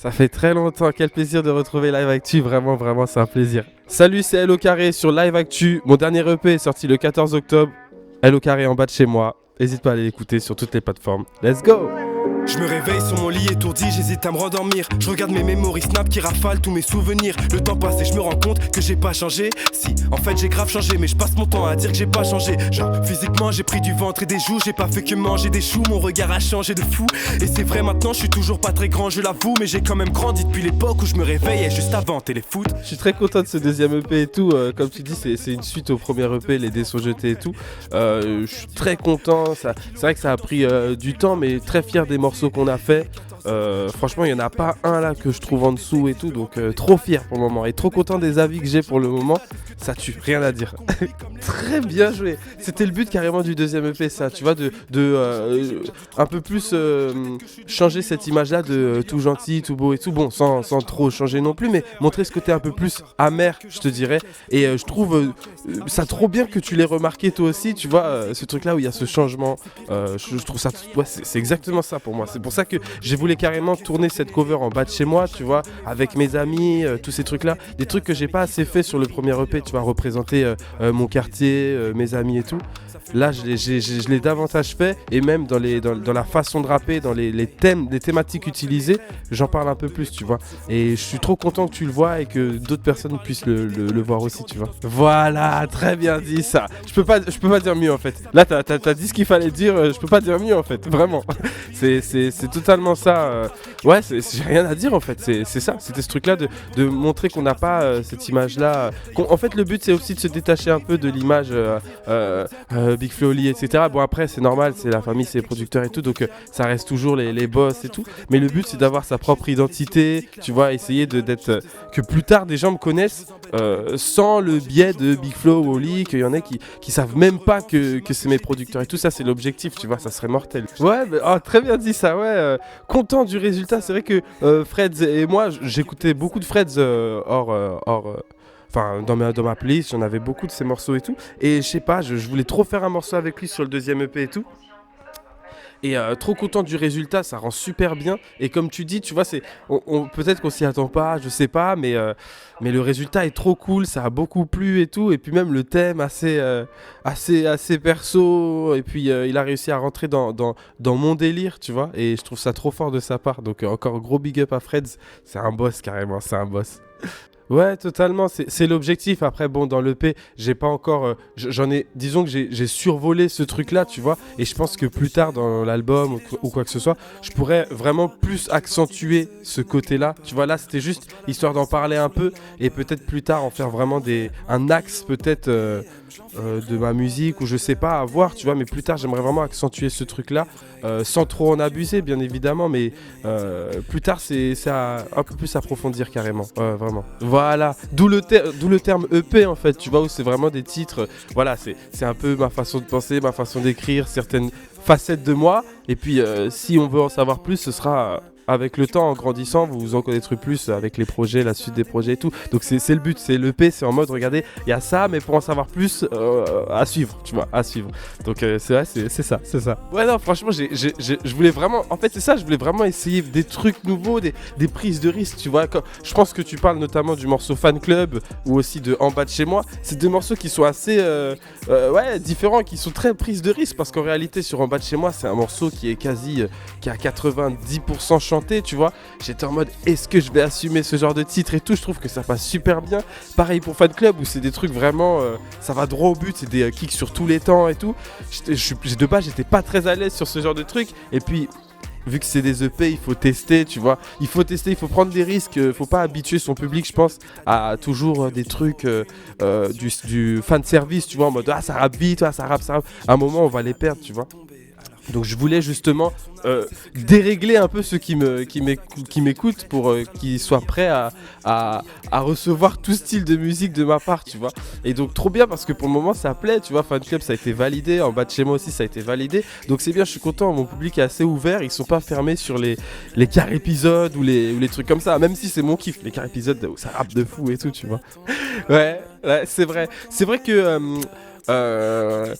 Ça fait très longtemps, quel plaisir de retrouver Live Actu, vraiment, vraiment, c'est un plaisir. Salut, c'est Hello Carré sur Live Actu. Mon dernier EP est sorti le 14 octobre. Hello Carré en bas de chez moi. N'hésite pas à aller l'écouter sur toutes les plateformes. Let's go! Je me réveille sur mon lit étourdi, j'hésite à me rendormir. Je regarde mes mémories Snap qui rafalent tous mes souvenirs. Le temps passe et je me rends compte que j'ai pas changé. Si, en fait j'ai grave changé, mais je passe mon temps à dire que j'ai pas changé. Genre physiquement j'ai pris du ventre et des joues, j'ai pas fait que manger des choux. Mon regard a changé de fou. Et c'est vrai maintenant je suis toujours pas très grand, je l'avoue. Mais j'ai quand même grandi depuis l'époque où je me réveillais juste avant téléfoot. Je suis très content de ce deuxième EP et tout. Comme tu dis, c'est une suite au premier EP, les dés sont jetés et tout. Je suis très content. C'est vrai que ça a pris du temps, mais très fier des morceaux qu'on a fait. Franchement, il n'y en a pas un là que je trouve en dessous et tout. Donc, trop fier pour le moment. Et trop content des avis que j'ai pour le moment. Ça tue, rien à dire. Très bien joué. C'était le but carrément du deuxième EP, ça. Tu vois, de un peu plus changer cette image-là de tout gentil, tout beau et tout. Bon, sans trop changer non plus, mais montrer ce côté un peu plus amer, je te dirais. Et je trouve ça trop bien que tu l'aies remarqué toi aussi. Tu vois, ce truc-là où il y a ce changement. Je trouve ça. Ouais, c'est exactement ça pour moi. C'est pour ça que j'ai voulu carrément tourner cette cover en bas de chez moi, tu vois, avec mes amis, tous ces trucs-là. Des trucs que j'ai pas assez fait sur le premier EP, tu vois, représenter mon quartier, mes amis et tout. Là, je l'ai davantage fait, et même dans la façon de rapper, dans les thèmes, les thématiques utilisées, j'en parle un peu plus, tu vois. Et je suis trop content que tu le vois et que d'autres personnes puissent le voir aussi, tu vois. Voilà, très bien dit ça. Je peux pas dire mieux en fait. Là, t'as dit ce qu'il fallait dire, je peux pas dire mieux en fait, vraiment. C'est totalement ça. Ouais, j'ai rien à dire en fait. C'est ça. C'était ce truc-là de montrer qu'on n'a pas cette image-là. En fait, le but c'est aussi de se détacher un peu de l'image. Big Flo, Oli, etc. Bon après c'est normal, c'est la famille, c'est les producteurs et tout, donc ça reste toujours les boss et tout. Mais le but c'est d'avoir sa propre identité, tu vois, essayer d'être que plus tard des gens me connaissent sans le biais de Big Flo ou Oli, qu'il y en a qui savent même pas que c'est mes producteurs et tout. Ça c'est l'objectif, tu vois, ça serait mortel. Ouais, mais, oh, très bien dit ça, ouais. Content du résultat, c'est vrai que Freds et moi j'écoutais beaucoup de Freds Enfin, dans ma playlist, j'en avais beaucoup de ces morceaux et tout. Et je sais pas, je voulais trop faire un morceau avec lui sur le deuxième EP et tout. Et trop content du résultat, ça rend super bien. Et comme tu dis, tu vois, peut-être qu'on s'y attend pas, je sais pas, mais le résultat est trop cool, ça a beaucoup plu et tout. Et puis même le thème assez perso. Et puis il a réussi à rentrer dans mon délire, tu vois. Et je trouve ça trop fort de sa part. Donc encore gros big up à Freds. C'est un boss carrément, c'est un boss. Ouais, totalement, c'est l'objectif. Après, bon, dans l'EP, j'ai pas encore. Disons que j'ai survolé ce truc-là, tu vois. Et je pense que plus tard dans l'album ou quoi que ce soit, je pourrais vraiment plus accentuer ce côté-là. Tu vois, là, c'était juste histoire d'en parler un peu et peut-être plus tard en faire vraiment un axe, peut-être. De ma musique ou je sais pas à voir, tu vois, mais plus tard j'aimerais vraiment accentuer ce truc là sans trop en abuser bien évidemment, mais plus tard c'est à un peu plus approfondir carrément, vraiment, voilà, d'où le terme EP en fait, tu vois, où c'est vraiment des titres, voilà, c'est un peu ma façon de penser, ma façon d'écrire, certaines facettes de moi, et puis si on veut en savoir plus, ce sera avec le temps, en grandissant, vous en connaîtrez plus avec les projets, la suite des projets et tout. Donc c'est le but, c'est l'EP, c'est en mode, regardez, il y a ça, mais pour en savoir plus, à suivre, tu vois, à suivre. Donc c'est vrai, c'est ça. Ouais, non, franchement, je voulais vraiment, en fait, c'est ça, je voulais vraiment essayer des trucs nouveaux, des prises de risques, tu vois. Je pense que tu parles notamment du morceau Fan Club ou aussi de En bas de chez moi. C'est deux morceaux qui sont assez, différents, qui sont très prises de risques, parce qu'en réalité, sur En bas de chez moi, c'est un morceau qui est qui a 90% chanté, tu vois. J'étais en mode, est-ce que je vais assumer ce genre de titre et tout. Je trouve que ça passe super bien. Pareil pour Fan Club, où c'est des trucs vraiment, ça va droit au but, c'est des kicks sur tous les temps et tout. De base, j'étais pas très à l'aise sur ce genre de trucs. Et puis, vu que c'est des EP, il faut tester, tu vois. Il faut tester, il faut prendre des risques. Faut pas habituer son public, je pense, à toujours des trucs du fan service, tu vois, en mode, ah, ça rappe vite, ah, ça rappe. À un moment, on va les perdre, tu vois. Donc je voulais justement dérégler un peu ceux qui m'écoutent pour qu'ils soient prêts à recevoir tout style de musique de ma part, tu vois. Et donc trop bien, parce que pour le moment ça plaît, tu vois. Fan Club ça a été validé, En bas de chez moi aussi ça a été validé. Donc c'est bien, je suis content, mon public est assez ouvert, ils sont pas fermés sur les quarts épisodes ou les trucs comme ça, même si c'est mon kiff, les quarts épisodes où ça rappe de fou et tout, tu vois. Ouais, c'est vrai. C'est vrai que en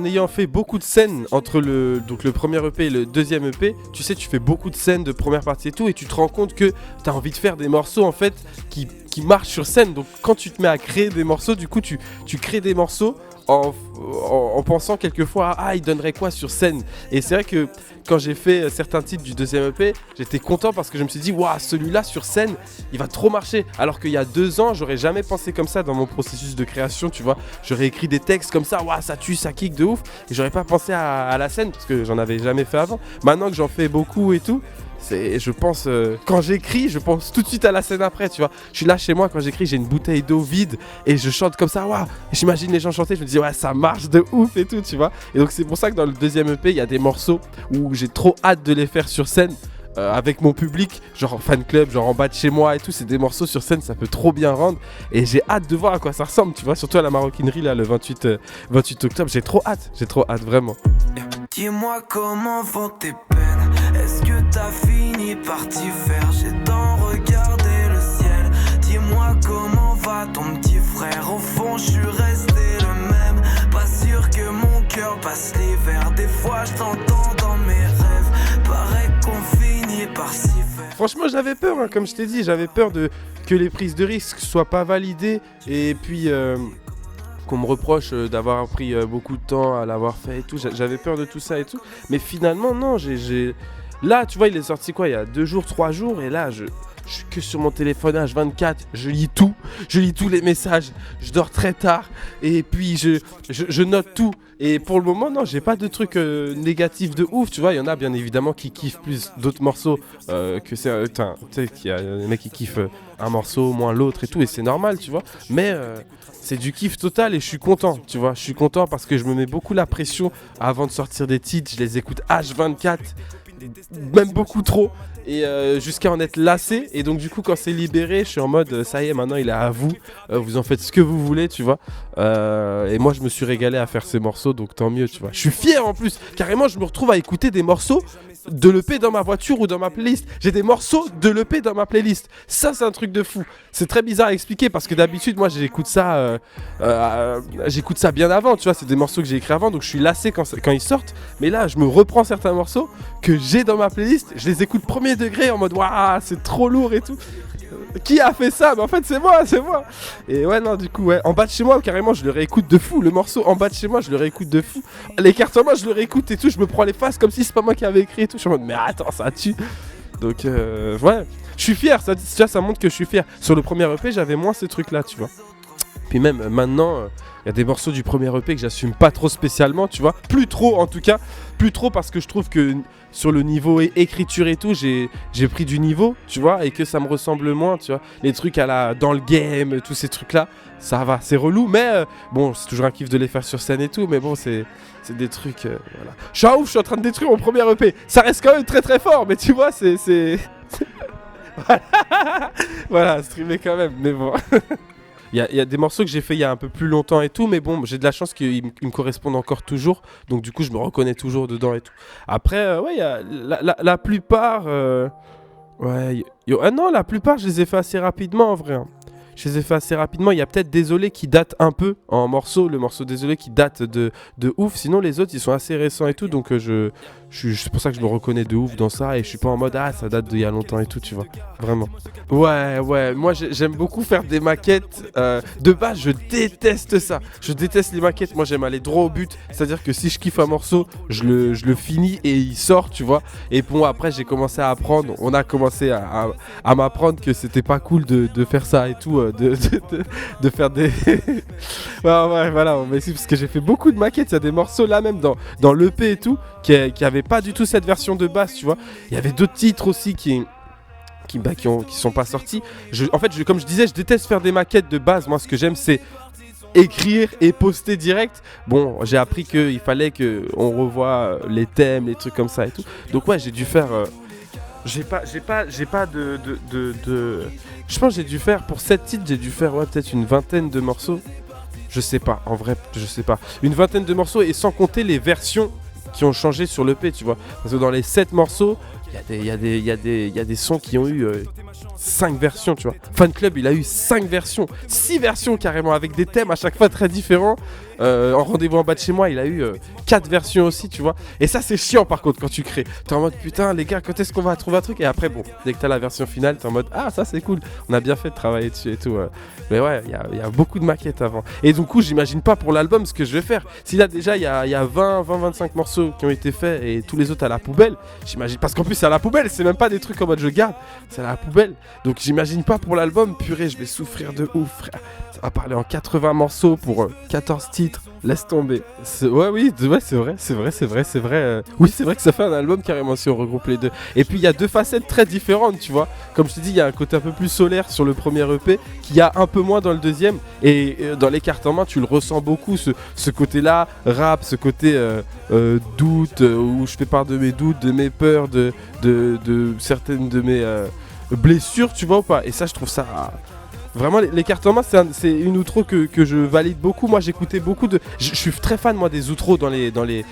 ayant fait beaucoup de scènes entre donc le premier EP et le deuxième EP, tu sais, tu fais beaucoup de scènes de première partie et tout, et tu te rends compte que tu as envie de faire des morceaux en fait qui marchent sur scène. Donc quand tu te mets à créer des morceaux, du coup tu crées des morceaux en pensant quelquefois il donnerait quoi sur scène. Et c'est vrai que quand j'ai fait certains titres du deuxième EP, j'étais content parce que je me suis dit waouh, celui-là sur scène il va trop marcher, alors qu'il y a 2 ans j'aurais jamais pensé comme ça dans mon processus de création, tu vois. J'aurais écrit des textes comme ça, waouh, ça tue, ça kick de ouf, et j'aurais pas pensé à la scène parce que j'en avais jamais fait avant. Maintenant que j'en fais beaucoup et tout, je pense, quand j'écris, je pense tout de suite à la scène après, tu vois. Je suis là chez moi, quand j'écris, j'ai une bouteille d'eau vide et je chante comme ça, waouh. J'imagine les gens chanter, je me dis, ouais, ça marche de ouf et tout, tu vois. Et donc, c'est pour ça que dans le deuxième EP, il y a des morceaux où j'ai trop hâte de les faire sur scène. Avec mon public, genre en fan club, genre en bas de chez moi et tout, c'est des morceaux sur scène, ça peut trop bien rendre. Et j'ai hâte de voir à quoi ça ressemble, tu vois, surtout à la maroquinerie là, le 28 octobre, j'ai trop hâte, vraiment. Dis-moi comment vont tes peines, est-ce que t'as fini par t'y faire? J'ai tant regardé le ciel, dis-moi comment va ton petit frère? Au fond je suis resté le même, pas sûr que mon cœur passe l'hiver. Des fois je t'entends dans mes rêves, paraît qu'on finit par s'y faire. Franchement j'avais peur, hein, comme je t'ai dit, j'avais peur que les prises de risque soient pas validées, et puis qu'on me reproche d'avoir pris beaucoup de temps à l'avoir fait et tout. J'avais peur de tout ça et tout, mais finalement non, là tu vois, il est sorti quoi, il y a 2 jours, 3 jours, et là je suis que sur mon téléphone H24, je lis tous les messages, je dors très tard, et puis je note tout. Et pour le moment, non, j'ai pas de trucs négatifs de ouf, tu vois. Il y en a bien évidemment qui kiffent plus d'autres morceaux que c'est. Tu sais, qu'il y a des mecs qui kiffent un morceau moins l'autre et tout, et c'est normal, tu vois. Mais c'est du kiff total et je suis content, tu vois. Je suis content parce que je me mets beaucoup la pression avant de sortir des titres, je les écoute H24, même beaucoup trop. Et jusqu'à en être lassé, et donc du coup quand c'est libéré je suis en mode ça y est, maintenant il est à vous, vous en faites ce que vous voulez, tu vois. Et moi je me suis régalé à faire ces morceaux, donc tant mieux, tu vois. Je suis fier en plus, carrément je me retrouve à écouter des morceaux de l'EP dans ma voiture ou dans ma playlist. J'ai des morceaux de l'EP dans ma playlist. Ça c'est un truc de fou. C'est très bizarre à expliquer parce que d'habitude moi j'écoute ça bien avant, tu vois. C'est des morceaux que j'ai écrits avant, donc je suis lassé quand ils sortent. Mais là je me reprends certains morceaux que j'ai dans ma playlist, je les écoute premier degré en mode waouh, c'est trop lourd et tout. Qui a fait ça? Mais en fait c'est moi. Et ouais, non, du coup ouais, en bas de chez moi carrément je le réécoute de fou. Le morceau en bas de chez moi je le réécoute de fou. Les cartes en main je le réécoute et tout, je me prends les faces comme si c'est pas moi qui avais écrit et tout. Je suis en mode mais attends, ça tue. Donc ouais, je suis fier, ça montre que je suis fier. Sur le premier EP j'avais moins ces trucs là, tu vois. Puis même maintenant il y a des morceaux du premier EP que j'assume pas trop spécialement, tu vois. Plus trop en tout cas, plus trop, parce que je trouve que sur le niveau écriture et tout, j'ai pris du niveau, tu vois, et que ça me ressemble moins, tu vois. Les trucs dans le game, tous ces trucs-là, ça va, c'est relou, mais bon, c'est toujours un kiff de les faire sur scène et tout, mais bon, c'est des trucs, voilà. Je suis ouf, je suis en train de détruire mon premier EP. Ça reste quand même très très fort, mais tu vois, c'est... voilà, streamer quand même, mais bon... Il y a des morceaux que j'ai fait il y a un peu plus longtemps et tout, mais bon, j'ai de la chance qu'ils me correspondent encore toujours, donc du coup je me reconnais toujours dedans et tout. Après, ouais, il y a la plupart... ouais, non, la plupart je les ai fait assez rapidement en vrai. Hein. Je les ai fait assez rapidement. Il y a peut-être Désolé qui date un peu en morceau, le morceau Désolé qui date de ouf. Sinon les autres ils sont assez récents et tout, donc c'est pour ça que je me reconnais de ouf dans ça, et je suis pas en mode ça date d'il y a longtemps et tout, tu vois. Vraiment. Ouais, moi j'aime beaucoup faire des maquettes. De base je déteste ça. Je déteste les maquettes. Moi j'aime aller droit au but. C'est-à-dire que si je kiffe un morceau, je le finis et il sort, tu vois. Et bon, après j'ai commencé à apprendre. On a commencé à m'apprendre que c'était pas cool de faire ça et tout. De faire des... ouais, voilà, mais c'est parce que j'ai fait beaucoup de maquettes. Il y a des morceaux là même dans l'EP et tout qui avaient pas du tout cette version de base, tu vois. Il y avait d'autres titres aussi qui sont pas sortis. En fait, comme je disais, je déteste faire des maquettes de base. Moi, ce que j'aime, c'est écrire et poster direct. Bon, j'ai appris qu'il fallait qu'on revoie les thèmes, les trucs comme ça et tout. Donc ouais, j'ai dû faire... J'ai pas de... Je pense que j'ai dû faire, pour 7 titres, j'ai dû faire peut-être une vingtaine de morceaux. Je sais pas, en vrai, je sais pas. Une vingtaine de morceaux, et sans compter les versions qui ont changé sur l'EP, tu vois. Parce que dans les 7 morceaux, Il y a des sons qui ont eu 5 versions, tu vois. Fan Club, il a eu 5 versions, 6 versions carrément, avec des thèmes à chaque fois très différents. En Rendez-vous en bas de chez moi, il a eu 4 versions aussi, tu vois. Et ça, c'est chiant par contre quand tu crées. T'es en mode putain, les gars, quand est-ce qu'on va trouver un truc? Et après, bon, dès que t'as la version finale, t'es en mode ah, ça c'est cool, on a bien fait de travailler dessus et tout. Mais ouais, il y a beaucoup de maquettes avant. Et du coup, j'imagine pas pour l'album ce que je vais faire. Si là, déjà, il y a 25 morceaux qui ont été faits et tous les autres à la poubelle, j'imagine. Parce qu'en plus, c'est à la poubelle, c'est même pas des trucs en mode je garde, c'est à la poubelle. Donc, j'imagine pas pour l'album, purée, je vais souffrir de ouf, frère. Ça va parler en 80 morceaux pour 14 titres. Laisse tomber. Ouais, c'est vrai. Oui, c'est vrai que ça fait un album carrément si on regroupe les deux. Et puis il y a deux facettes très différentes, tu vois. Comme je te dis, il y a un côté un peu plus solaire sur le premier EP, qu'il y a un peu moins dans le deuxième. Et dans les cartes en main, tu le ressens beaucoup, ce côté-là, rap, ce côté doute, où je fais part de mes doutes, de mes peurs, de certaines de mes blessures, tu vois ou pas. Et ça, je trouve ça... Vraiment, les cartes en main, c'est une outro que je valide beaucoup. Moi, j'écoutais beaucoup de... Je suis très fan, moi, des outros dans les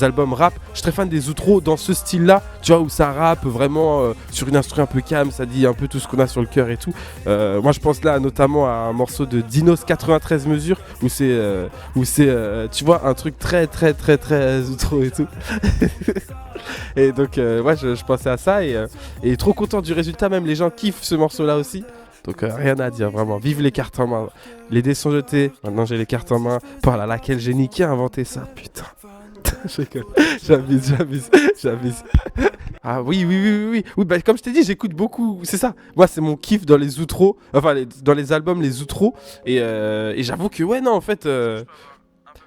albums rap. Je suis très fan des outros dans ce style-là, tu vois, où ça rappe vraiment sur une instru un peu calme, ça dit un peu tout ce qu'on a sur le cœur et tout. Moi, je pense là notamment à un morceau de Dinos 93 mesures, où c'est, tu vois, un truc très outro et tout. Et donc, ouais, je pensais à ça et trop content du résultat. Même les gens kiffent ce morceau-là aussi. Donc, rien à dire, vraiment. Vive les cartes en main. Les dés sont jetés. Maintenant, j'ai les cartes en main. Par laquelle j'ai niqué a inventé ça. Putain. J'abuse. Ah oui. Oui, bah, comme je t'ai dit, j'écoute beaucoup. C'est ça. Moi, c'est mon kiff dans les outros. Enfin, dans les albums, les outros. Et j'avoue que, ouais, non, en fait...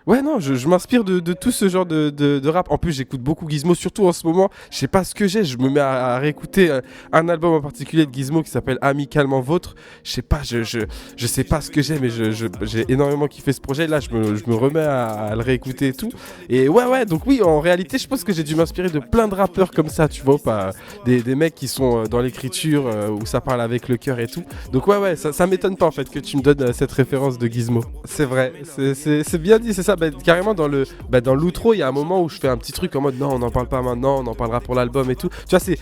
Ouais, non, je m'inspire de tout ce genre de rap. En plus, j'écoute beaucoup Gizmo, surtout en ce moment. Je sais pas ce que j'ai. Je me mets à réécouter un album en particulier de Gizmo qui s'appelle Amicalement Vôtre. Je sais pas, je sais pas ce que j'ai, mais j'ai énormément kiffé ce projet. Là, je me remets à le réécouter et tout. Et ouais, donc oui, en réalité, je pense que j'ai dû m'inspirer de plein de rappeurs comme ça, tu vois, pas des mecs qui sont dans l'écriture, où ça parle avec le cœur et tout. Donc ouais, ça m'étonne pas en fait que tu me donnes cette référence de Gizmo. C'est vrai, c'est bien dit, c'est ça. Bah, carrément dans l'outro, il y a un moment où je fais un petit truc en mode non, on n'en parle pas maintenant, on en parlera pour l'album et tout. Tu vois, c'est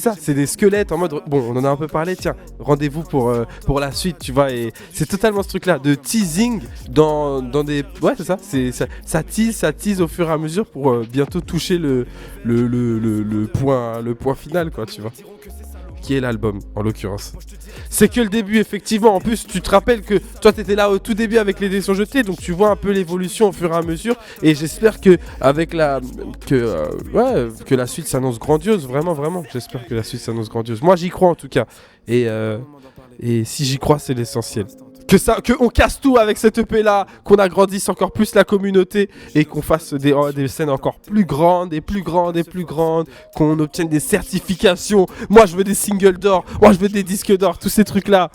ça, c'est des squelettes en mode bon, on en a un peu parlé, tiens, rendez-vous pour la suite, tu vois. Et c'est totalement ce truc-là de teasing dans des, ouais, c'est ça, ça tease au fur et à mesure pour bientôt toucher le point final, quoi, tu vois. Qui est l'album en l'occurrence. C'est que le début effectivement. En plus tu te rappelles que toi t'étais là au tout début avec les dés sont jetés, donc tu vois un peu l'évolution au fur et à mesure. Et j'espère que avec que la suite s'annonce grandiose, vraiment. J'espère que la suite s'annonce grandiose. Moi j'y crois en tout cas. Et si j'y crois, c'est l'essentiel. Que on casse tout avec cette EP là, qu'on agrandisse encore plus la communauté et qu'on fasse des scènes encore plus grandes, qu'on obtienne des certifications. Moi je veux des singles d'or, moi je veux des disques d'or, tous ces trucs là.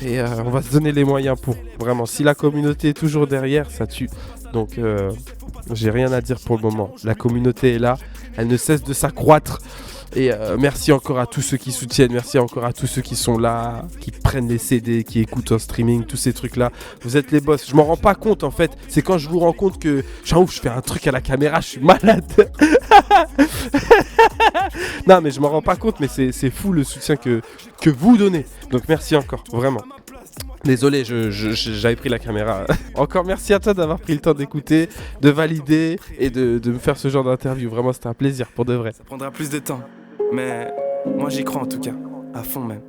Et on va se donner les moyens pour. Vraiment, si la communauté est toujours derrière, ça tue. Donc j'ai rien à dire pour le moment. La communauté est là, elle ne cesse de s'accroître. Et merci encore à tous ceux qui soutiennent, merci encore à tous ceux qui sont là, qui prennent les CD, qui écoutent en streaming, tous ces trucs là. Vous êtes les boss, je m'en rends pas compte en fait. C'est quand je vous rends compte que je fais un truc à la caméra, je suis malade. Non mais je m'en rends pas compte, mais c'est fou le soutien que vous donnez. Donc merci encore, vraiment. Désolé, j'avais pris la caméra. Encore merci à toi d'avoir pris le temps d'écouter, de valider et de me faire ce genre d'interview. Vraiment, c'était un plaisir, pour de vrai. Ça prendra plus de temps, mais moi j'y crois en tout cas, à fond même.